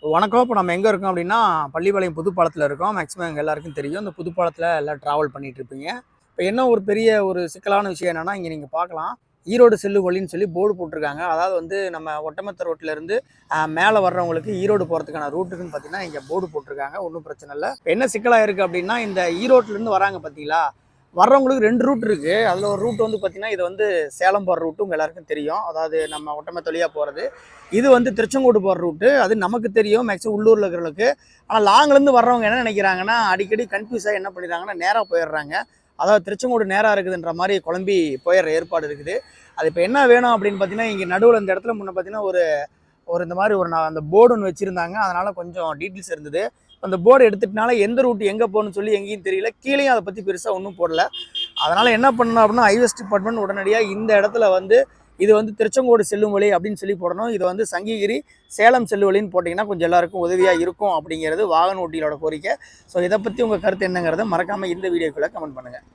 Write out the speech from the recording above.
வணக்கம். இப்போ நம்ம எங்கே இருக்கோம் அப்படின்னா, பள்ளிப்பாளையம் புதுப்பாலத்தில் இருக்கோம். மேக்ஸிமம் எங்கள் எல்லாருக்கும் தெரியும். இந்த புதுப்பாலத்தில் எல்லாம் ட்ராவல் பண்ணிட்டு இருப்பீங்க. இப்போ என்ன ஒரு பெரிய ஒரு சிக்கலான விஷயம் என்னன்னா, இங்கே நீங்கள் பார்க்கலாம். ஈரோடு செல்லு வழின்னு சொல்லி போர்டு போட்டிருக்காங்க. அதாவது வந்து நம்ம ஒட்டமத்த ரோட்லேருந்து மேலே வர்றவங்களுக்கு ஈரோடு போகிறதுக்கான ரூட்டுக்குன்னு பார்த்தீங்கன்னா, இங்கே போர்டு போட்டிருக்காங்க. ஒன்றும் பிரச்சனை இல்லை. இப்போ என்ன சிக்கலாக இருக்குது அப்படின்னா, இந்த ஈரோட்டிலேருந்து வராங்க பார்த்தீங்களா, வர்றவங்களுக்கு 2 ரூட் இருக்குது. அதில் ஒரு ரூட் வந்து பார்த்தீங்கன்னா, இது வந்து சேலம் போகிற ரூட்டு உங்கள் எல்லாருக்கும் தெரியும். அதாவது நம்ம ஒட்டமத்த வழியா போகிறது. இது வந்து திருச்செங்கோடு போகிற ரூட்டு. அது நமக்கு தெரியும் மேக்ஸிமம் உள்ளூரில் இருக்கிறவங்களுக்கு. ஆனால் லாங்லேருந்து வர்றவங்க என்ன நினைக்கிறாங்கன்னா, அடிக்கடி கன்ஃபியூஸ் ஆகி என்ன பண்ணிடுறாங்கன்னா, நேராக போயிடுறாங்க. அதாவது திருச்செங்கோடு நேராக இருக்குதுன்ற மாதிரி குழம்பி போயிடுற ஏற்பாடு இருக்குது. அது இப்போ என்ன வேணும் அப்படின்னு பார்த்தீங்கன்னா, இங்கே நடுவில் இந்த இடத்துல முன்ன பார்த்தீங்கன்னா ஒரு ஒரு இந்த மாதிரி ஒரு அந்த போர்டு ஒன்று வச்சுருந்தாங்க. அதனால் கொஞ்சம் டீட்டெயில்ஸ் இருந்தது. அந்த போர்டு எடுத்துட்டனால எந்த ரூட் எங்கே போகணும்னு சொல்லி எங்கேயும் தெரியல. கீழேயும் அதை பற்றி பெருசாக ஒன்றும் போடல. அதனால் என்ன பண்ணணும் அப்படின்னா, ஹைவேஸ் டிபார்ட்மெண்ட் உடனடியாக இந்த இடத்துல வந்து இது வந்து திருச்செங்கோடு செல்லும் வழி அப்படின்னு சொல்லி போடணும். இது வந்து சங்ககிரி சேலம் செல்லும் வழின்னு போட்டிங்கன்னா கொஞ்சம் எல்லாருக்கும் உதவியாக இருக்கும் அப்படிங்கிறது வாகன ஓட்டிகளோட கோரிக்கை. ஸோ இதை பற்றி உங்கள் கருத்து என்னங்கிறத மறக்காமல் இந்த வீடியோக்குள்ளே கமெண்ட் பண்ணுங்கள்.